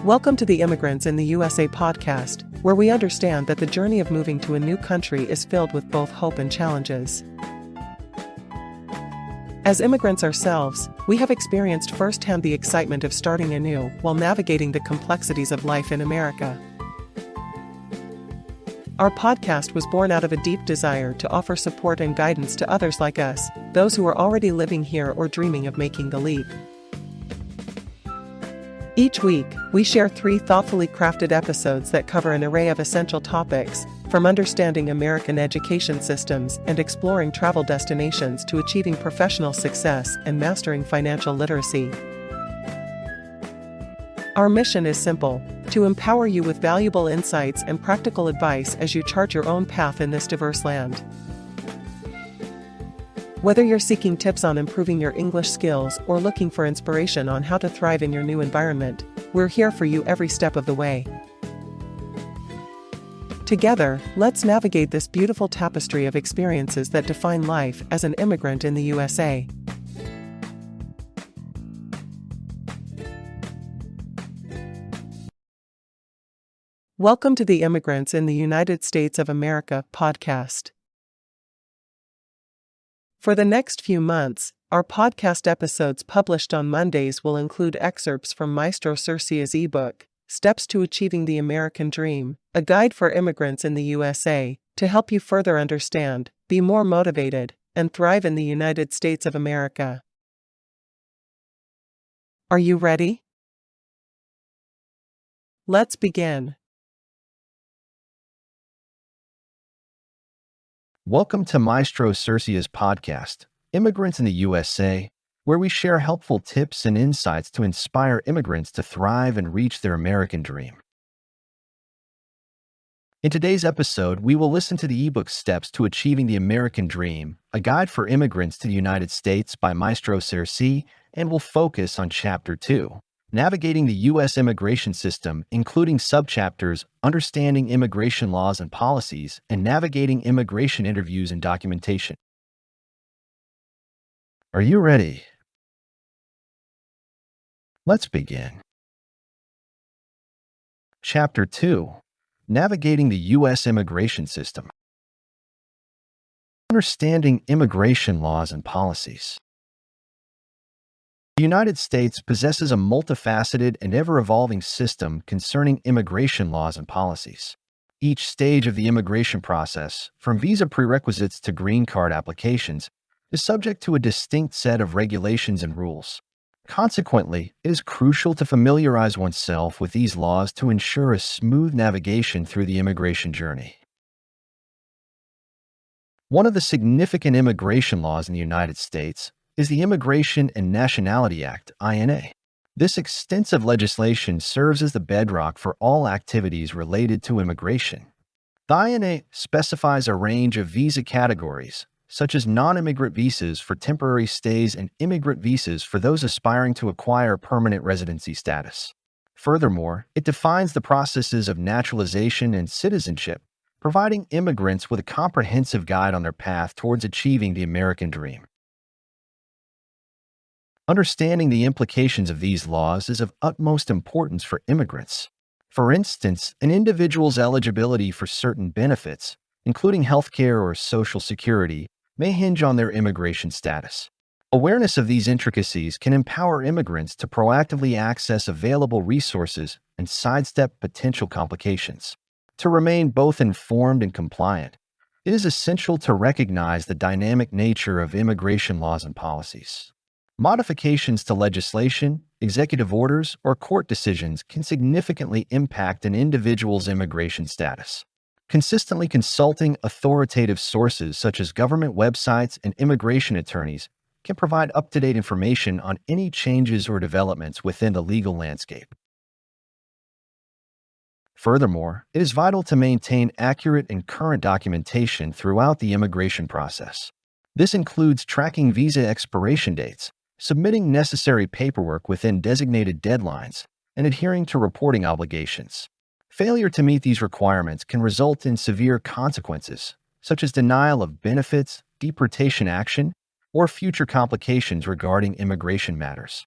Welcome to the Immigrants in the USA podcast, where we understand that the journey of moving to a new country is filled with both hope and challenges. As immigrants ourselves, we have experienced firsthand the excitement of starting anew while navigating the complexities of life in America. Our podcast was born out of a deep desire to offer support and guidance to others like us, those who are already living here or dreaming of making the leap. Each week, we share 3 thoughtfully crafted episodes that cover an array of essential topics, from understanding American education systems and exploring travel destinations to achieving professional success and mastering financial literacy. Our mission is simple: to empower you with valuable insights and practical advice as you chart your own path in this diverse land. Whether you're seeking tips on improving your English skills or looking for inspiration on how to thrive in your new environment, we're here for you every step of the way. Together, let's navigate this beautiful tapestry of experiences that define life as an immigrant in the USA. Welcome to the Immigrants in the United States of America podcast. For the next few months, our podcast episodes published on Mondays will include excerpts from Maestro Sersea's eBook, Steps to Achieving the American Dream, a guide for immigrants in the USA, to help you further understand, be more motivated, and thrive in the United States of America. Are you ready? Let's begin. Welcome to Maestro Sersea's podcast, Immigrants in the USA, where we share helpful tips and insights to inspire immigrants to thrive and reach their American dream. In today's episode, we will listen to the ebook Steps to Achieving the American Dream, a guide for immigrants to the United States by Maestro Sersea, and will focus on Chapter 2, Navigating the U.S. Immigration System, including subchapters Understanding Immigration Laws and Policies and Navigating Immigration Interviews and Documentation. Are you ready? Let's begin. Chapter 2, Navigating the U.S. Immigration System. Understanding Immigration Laws and Policies. The United States possesses a multifaceted and ever-evolving system concerning immigration laws and policies. Each stage of the immigration process, from visa prerequisites to green card applications, is subject to a distinct set of regulations and rules. Consequently, it is crucial to familiarize oneself with these laws to ensure a smooth navigation through the immigration journey. One of the significant immigration laws in the United States is the Immigration and Nationality Act, INA. This extensive legislation serves as the bedrock for all activities related to immigration. The INA specifies a range of visa categories, such as non-immigrant visas for temporary stays and immigrant visas for those aspiring to acquire permanent residency status. Furthermore, it defines the processes of naturalization and citizenship, providing immigrants with a comprehensive guide on their path towards achieving the American dream. Understanding the implications of these laws is of utmost importance for immigrants. For instance, an individual's eligibility for certain benefits, including healthcare or Social Security, may hinge on their immigration status. Awareness of these intricacies can empower immigrants to proactively access available resources and sidestep potential complications. To remain both informed and compliant, it is essential to recognize the dynamic nature of immigration laws and policies. Modifications to legislation, executive orders, or court decisions can significantly impact an individual's immigration status. Consistently consulting authoritative sources such as government websites and immigration attorneys can provide up-to-date information on any changes or developments within the legal landscape. Furthermore, it is vital to maintain accurate and current documentation throughout the immigration process. This includes tracking visa expiration dates, submitting necessary paperwork within designated deadlines, and adhering to reporting obligations. Failure to meet these requirements can result in severe consequences, such as denial of benefits, deportation action, or future complications regarding immigration matters.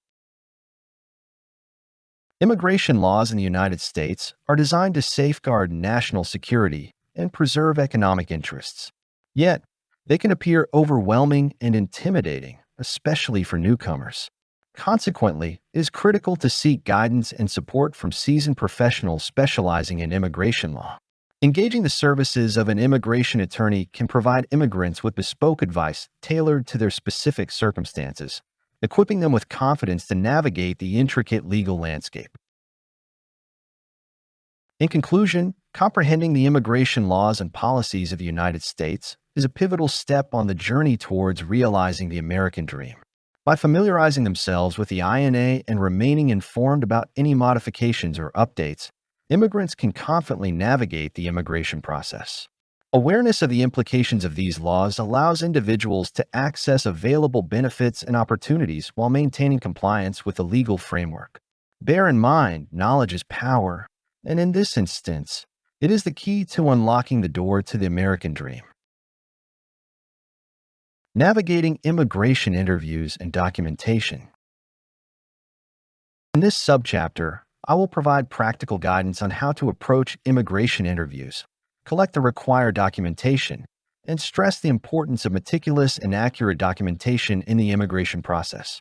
Immigration laws in the United States are designed to safeguard national security and preserve economic interests. Yet, they can appear overwhelming and intimidating, especially for newcomers. Consequently, it is critical to seek guidance and support from seasoned professionals specializing in immigration law. Engaging the services of an immigration attorney can provide immigrants with bespoke advice tailored to their specific circumstances, equipping them with confidence to navigate the intricate legal landscape. In conclusion, comprehending the immigration laws and policies of the United States is a pivotal step on the journey towards realizing the American dream. By familiarizing themselves with the INA and remaining informed about any modifications or updates, immigrants can confidently navigate the immigration process. Awareness of the implications of these laws allows individuals to access available benefits and opportunities while maintaining compliance with the legal framework. Bear in mind, knowledge is power, and in this instance, it is the key to unlocking the door to the American dream. Navigating immigration interviews and documentation. In this subchapter, I will provide practical guidance on how to approach immigration interviews, collect the required documentation, and stress the importance of meticulous and accurate documentation in the immigration process.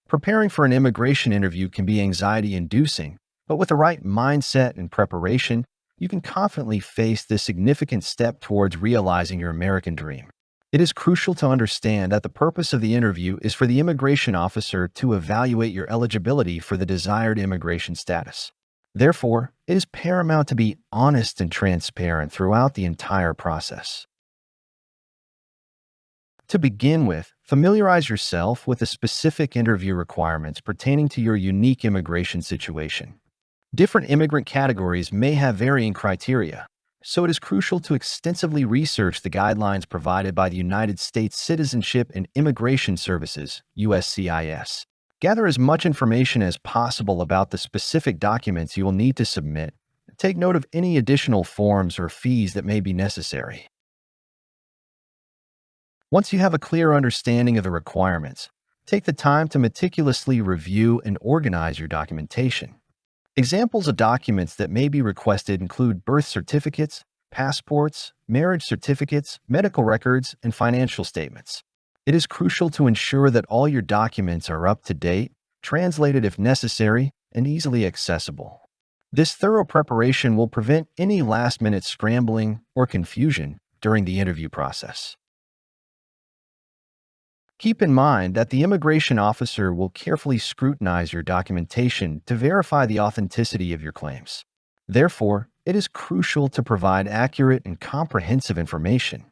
Preparing for an immigration interview can be anxiety-inducing, but with the right mindset and preparation, you can confidently face this significant step towards realizing your American dream. It is crucial to understand that the purpose of the interview is for the immigration officer to evaluate your eligibility for the desired immigration status. Therefore, it is paramount to be honest and transparent throughout the entire process. To begin with, familiarize yourself with the specific interview requirements pertaining to your unique immigration situation. Different immigrant categories may have varying criteria, so it is crucial to extensively research the guidelines provided by the United States Citizenship and Immigration Services, USCIS. Gather as much information as possible about the specific documents you will need to submit. Take note of any additional forms or fees that may be necessary. Once you have a clear understanding of the requirements, take the time to meticulously review and organize your documentation. Examples of documents that may be requested include birth certificates, passports, marriage certificates, medical records, and financial statements. It is crucial to ensure that all your documents are up to date, translated if necessary, and easily accessible. This thorough preparation will prevent any last-minute scrambling or confusion during the interview process. Keep in mind that the immigration officer will carefully scrutinize your documentation to verify the authenticity of your claims. Therefore, it is crucial to provide accurate and comprehensive information.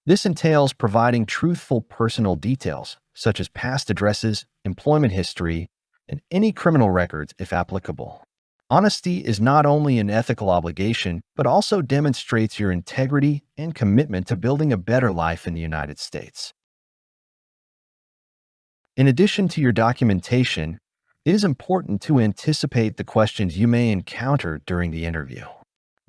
This entails providing truthful personal details, such as past addresses, employment history, and any criminal records if applicable. Honesty is not only an ethical obligation, but also demonstrates your integrity and commitment to building a better life in the United States. In addition to your documentation, it is important to anticipate the questions you may encounter during the interview.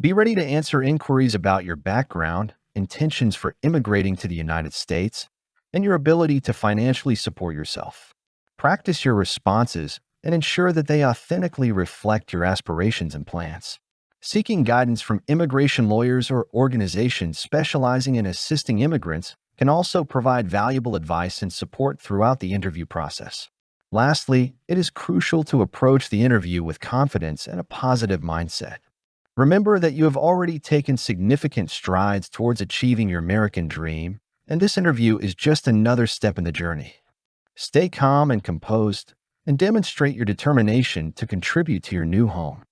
Be ready to answer inquiries about your background, intentions for immigrating to the United States, and your ability to financially support yourself. Practice your responses and ensure that they authentically reflect your aspirations and plans. Seeking guidance from immigration lawyers or organizations specializing in assisting immigrants can also provide valuable advice and support throughout the interview process. Lastly, it is crucial to approach the interview with confidence and a positive mindset. Remember that you have already taken significant strides towards achieving your American dream, and this interview is just another step in the journey. Stay calm and composed, and demonstrate your determination to contribute to your new home.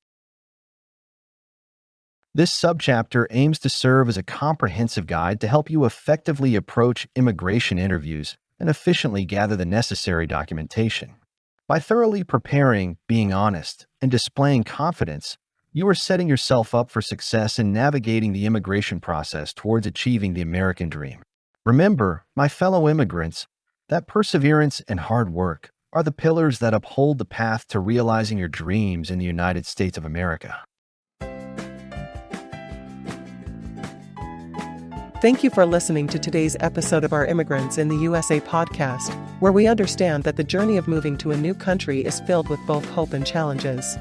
This subchapter aims to serve as a comprehensive guide to help you effectively approach immigration interviews and efficiently gather the necessary documentation. By thoroughly preparing, being honest, and displaying confidence, you are setting yourself up for success in navigating the immigration process towards achieving the American dream. Remember, my fellow immigrants, that perseverance and hard work are the pillars that uphold the path to realizing your dreams in the United States of America. Thank you for listening to today's episode of our Immigrants in the USA podcast, where we understand that the journey of moving to a new country is filled with both hope and challenges.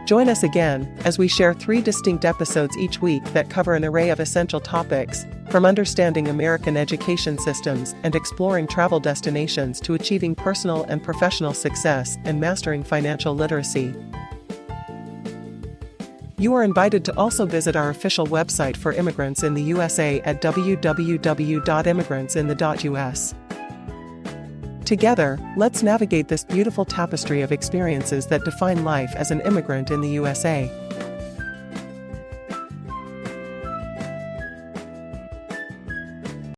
Join us again as we share 3 distinct episodes each week that cover an array of essential topics, from understanding American education systems and exploring travel destinations to achieving personal and professional success and mastering financial literacy. You are invited to also visit our official website for Immigrants in the USA at www.immigrantsinthe.us. Together, let's navigate this beautiful tapestry of experiences that define life as an immigrant in the USA.